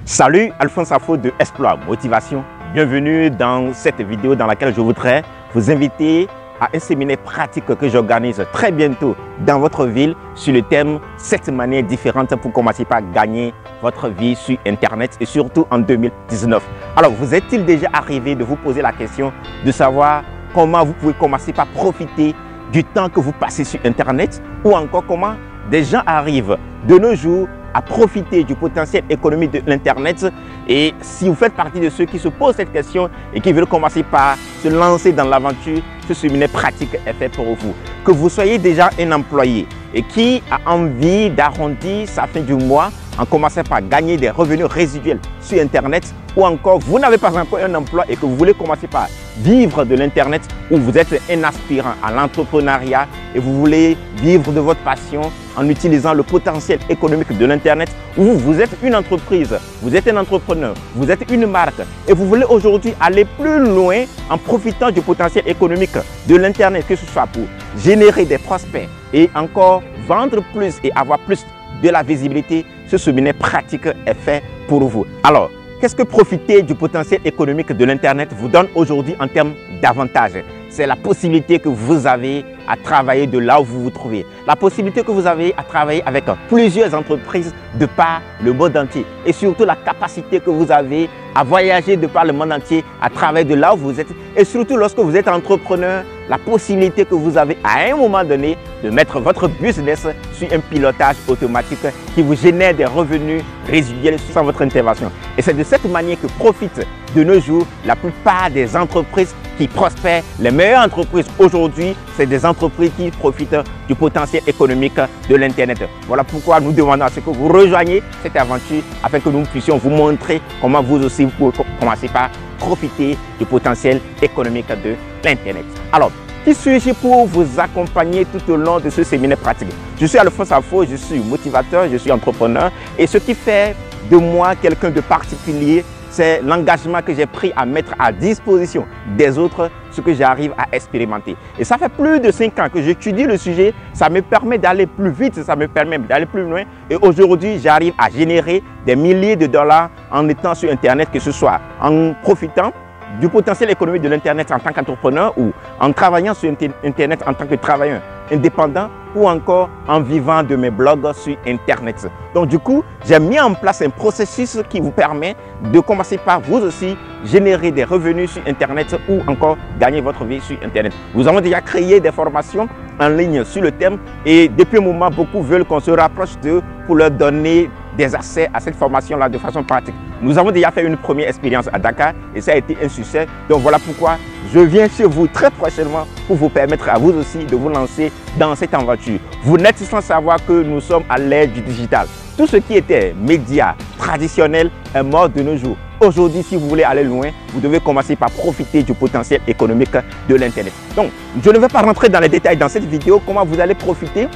Salut, Alphonse Afo de Exploit Motivation. Bienvenue dans cette vidéo dans laquelle je voudrais vous inviter à un séminaire pratique que j'organise très bientôt dans votre ville sur le thème 7 manières différentes pour commencer par gagner votre vie sur Internet et surtout en 2019. Alors, vous est-il déjà arrivé de vous poser la question de savoir comment vous pouvez commencer par profiter du temps que vous passez sur Internet ou encore comment des gens arrivent de nos jours à profiter du potentiel économique de l'Internet? Et si vous faites partie de ceux qui se posent cette question et qui veulent commencer par se lancer dans l'aventure, ce séminaire pratique est fait pour vous. Que vous soyez déjà un employé et qui a envie d'arrondir sa fin du mois en commençant par gagner des revenus résiduels sur Internet, ou encore vous n'avez pas encore un emploi et que vous voulez commencer par vivre de l'Internet, ou vous êtes un aspirant à l'entrepreneuriat et vous voulez vivre de votre passion en utilisant le potentiel économique de l'Internet, ou vous êtes une entreprise, vous êtes un entrepreneur, vous êtes une marque et vous voulez aujourd'hui aller plus loin en profitant du potentiel économique de l'Internet, que ce soit pour générer des prospects et encore vendre plus et avoir plus de la visibilité, ce séminaire pratique est fait pour vous. Alors, qu'est-ce que profiter du potentiel économique de l'Internet vous donne aujourd'hui en termes d'avantages? C'est la possibilité que vous avez à travailler de là où vous vous trouvez. La possibilité que vous avez à travailler avec plusieurs entreprises de par le monde entier. Et surtout la capacité que vous avez à voyager de par le monde entier, à travailler de là où vous êtes. Et surtout lorsque vous êtes entrepreneur, la possibilité que vous avez à un moment donné de mettre votre business sur un pilotage automatique qui vous génère des revenus résiduels sans votre intervention. Et c'est de cette manière que profitent de nos jours la plupart des entreprises qui prospèrent. Les meilleures entreprises aujourd'hui, c'est des entreprises qui profitent du potentiel économique de l'Internet. Voilà pourquoi nous demandons à ce que vous rejoigniez cette aventure afin que nous puissions vous montrer comment vous aussi vous pouvez commencer par profiter du potentiel économique de l'Internet. Alors, qui suis-je pour vous accompagner tout au long de ce séminaire pratique? Je suis Alphonse Afo, je suis motivateur, je suis entrepreneur et ce qui fait de moi quelqu'un de particulier, c'est l'engagement que j'ai pris à mettre à disposition des autres ce que j'arrive à expérimenter. Et ça fait plus de 5 ans que j'étudie le sujet, ça me permet d'aller plus vite, ça me permet d'aller plus loin. Et aujourd'hui, j'arrive à générer des milliers de dollars en étant sur Internet, que ce soit en profitant du potentiel économique de l'Internet en tant qu'entrepreneur ou en travaillant sur Internet en tant que travailleur indépendant ou encore en vivant de mes blogs sur Internet. Donc du coup, j'ai mis en place un processus qui vous permet de commencer par vous aussi générer des revenus sur Internet ou encore gagner votre vie sur Internet. Nous avons déjà créé des formations en ligne sur le thème et depuis un moment, beaucoup veulent qu'on se rapproche d'eux pour leur donner des accès à cette formation-là de façon pratique. Nous avons déjà fait une première expérience à Dakar et ça a été un succès. Donc voilà pourquoi je viens chez vous très prochainement pour vous permettre à vous aussi de vous lancer dans cette aventure. Vous n'êtes sans savoir que nous sommes à l'ère du digital. Tout ce qui était médias traditionnels est mort de nos jours. Aujourd'hui, si vous voulez aller loin, vous devez commencer par profiter du potentiel économique de l'Internet. Donc, je ne vais pas rentrer dans les détails dans cette vidéo, comment vous allez profiter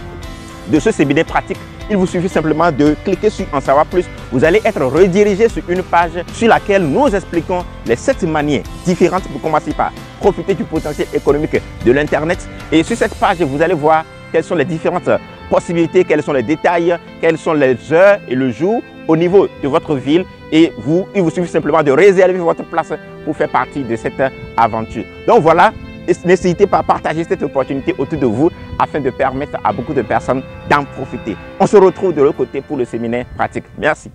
de ce séminaire pratique. Il vous suffit simplement de cliquer sur En savoir plus. Vous allez être redirigé sur une page sur laquelle nous expliquons les 7 manières différentes pour commencer par profiter du potentiel économique de l'Internet. Et sur cette page, vous allez voir quelles sont les différentes possibilités, quels sont les détails, quelles sont les heures et le jour au niveau de votre ville. Et il vous suffit simplement de réserver votre place pour faire partie de cette aventure. Donc voilà. N'hésitez pas à partager cette opportunité autour de vous afin de permettre à beaucoup de personnes d'en profiter. On se retrouve de l'autre côté pour le séminaire pratique. Merci.